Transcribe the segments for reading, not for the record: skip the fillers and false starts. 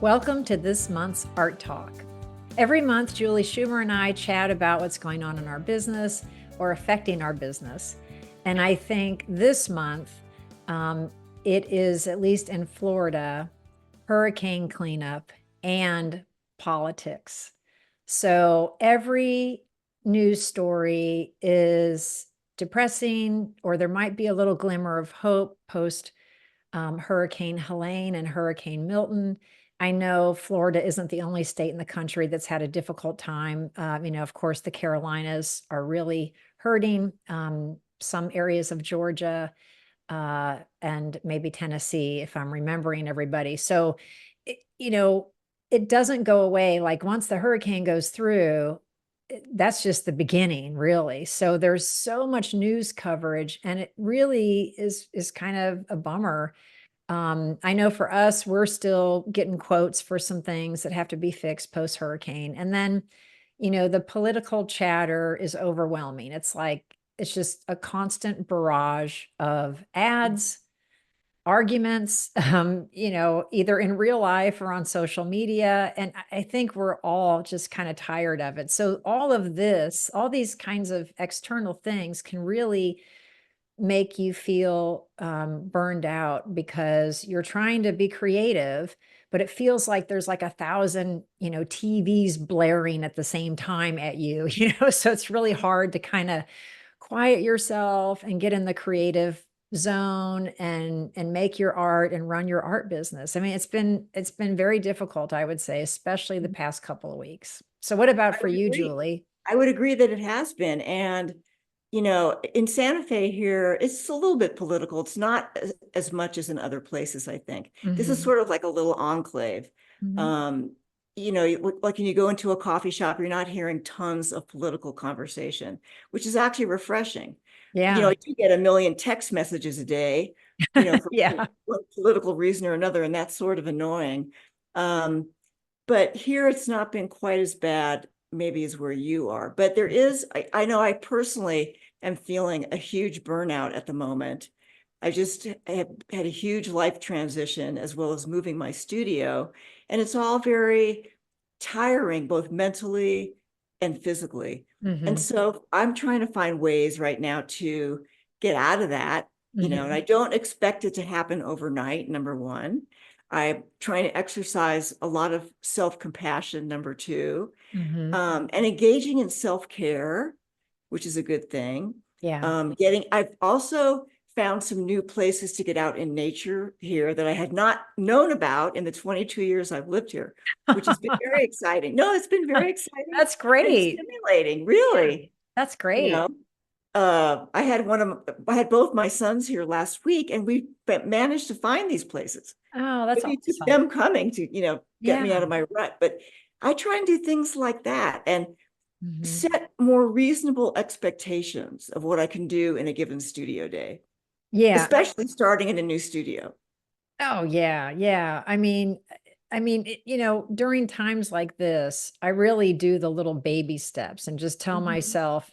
Welcome to this month's Art Talk. Every month, Julie Schumer and I chat about what's going on in our business or affecting our business. And I think this month, it is, at least in Florida, hurricane cleanup and politics. So every news story is depressing, or there might be a little glimmer of hope post Hurricane Helene and Hurricane Milton. I know Florida isn't the only state in the country that's had a difficult time. Of course, the Carolinas are really hurting. Some areas of Georgia and maybe Tennessee, if I'm remembering everybody. So, it doesn't go away. Like once the hurricane goes through, that's just the beginning, really. So there's so much news coverage, and it really is kind of a bummer. I know for us, we're still getting quotes for some things that have to be fixed post hurricane. And then, the political chatter is overwhelming. It's like, it's just a constant barrage of ads, arguments, either in real life or on social media. And I think we're all just kind of tired of it. So all of this, all these kinds of external things can really make you feel burned out because you're trying to be creative, but it feels like there's like 1,000, TVs blaring at the same time at you, so it's really hard to kind of quiet yourself and get in the creative zone and make your art and run your art business. I mean, it's been very difficult, I would say, especially the past couple of weeks. So what about for you, Agree. Julie? I would agree that it has been. And, in Santa Fe here, it's a little bit political. It's not as much as in other places, I think. This is Mhm. sort of like a little enclave. Mhm. Um, like when you go into a coffee shop, you're not hearing tons of political conversation, which is actually refreshing. Yeah. I do get a million text messages a day, for Yeah. one political reason or another, and that's sort of annoying. Um, but here it's not been quite as bad maybe as where you are, but there is, I know I personally am feeling a huge burnout at the moment. I just have had a huge life transition as well as moving my studio, and it's all very tiring both mentally and physically. And Mhm. so I'm trying to find ways right now to get out of that, and I Mhm. don't expect it to happen overnight, number one. I'm trying to exercise a lot of self-compassion, number two, Mhm. and engaging in self-care, which is a good thing. Yeah. I've also found some new places to get out in nature here that I had not known about in the 22 years I've lived here, which has been very exciting. No, it's been very exciting That's and great. stimulating, Yeah, really. that's You great. know, I had both my sons here last week, and we managed to find these places. Oh, that's Maybe it took awesome. them coming to, get Yeah. me out of my rut. But I try and do things like that and Mhm. set more reasonable expectations of what I can do in a given studio day, Yeah. especially starting in a new studio. Oh, yeah, yeah. During times like this, I really do the little baby steps and just tell Mhm. myself,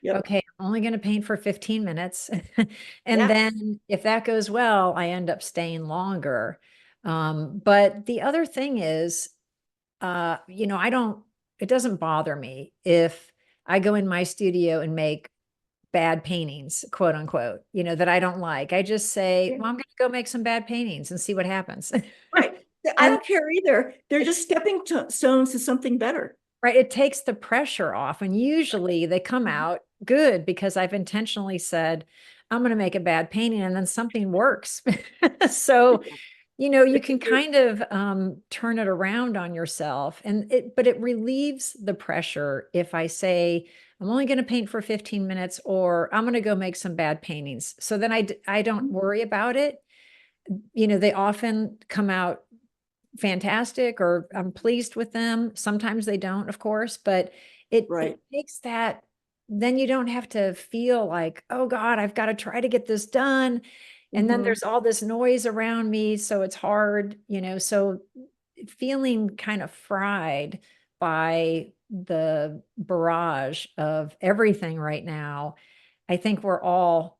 Yep. okay, I'm only going to paint for 15 minutes. And Yeah. then if that goes well, I end up staying longer. But the other thing is, I don't, it doesn't bother me if I go in my studio and make bad paintings, quote unquote, that I don't like. I just say, Yeah. well, I'm going to go make some bad paintings and see what happens. Right. I And don't care either. They're it, just stepping stones to something better. right, it takes the pressure off. And usually they come Mhm. out good because I've intentionally said, I'm going to make a bad painting and then something works. So, you can kind of turn it around on yourself, but it relieves the pressure if I say, I'm only going to paint for 15 minutes, or I'm going to go make some bad paintings. So then I don't worry about it. They often come out fantastic, or I'm pleased with them. Sometimes they don't, of course, but it Right. makes that, then you don't have to feel like, oh God, I've got to try to get this done. And then Mhm. there's all this noise around me, so it's hard, so feeling kind of fried by the barrage of everything right now. I think we're all,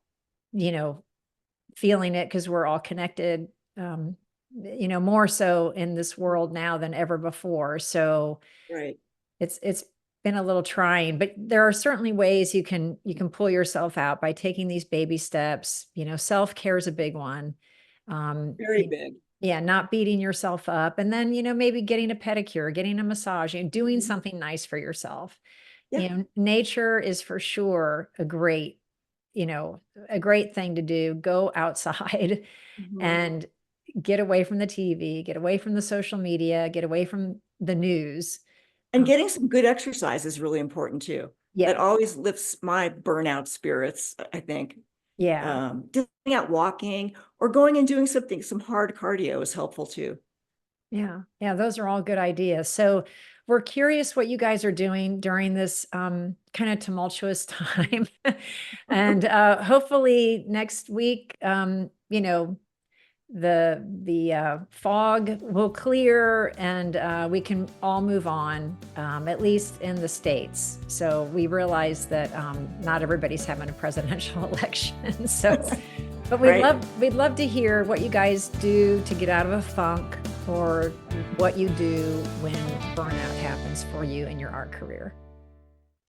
you know, feeling it because we're all connected. Um, more so in this world now than ever before. So Right. it's been a little trying, but there are certainly ways you can pull yourself out by taking these baby steps. Self-care is a big one. Very big. Yeah, not beating yourself up, and then maybe getting a pedicure, getting a massage, doing Mhm. something nice for yourself. Yeah. Nature is for sure you know, a great thing to do. Go outside Mhm. and get away from the TV, get away from the social media, get away from the news. And Um, getting some good exercise is really important too. That yeah, always lifts my burnout spirits, I think. yeah, Just getting out walking or going and doing something, some hard cardio is helpful too. yeah, yeah. Those are all good ideas. So we're curious what you guys are doing during this kind of tumultuous time. And hopefully next week, the fog will clear and we can all move on, at least in the States. So we realize that not everybody's having a presidential election. So, but Right. we'd love to hear what you guys do to get out of a funk, or what you do when burnout happens for you in your art career.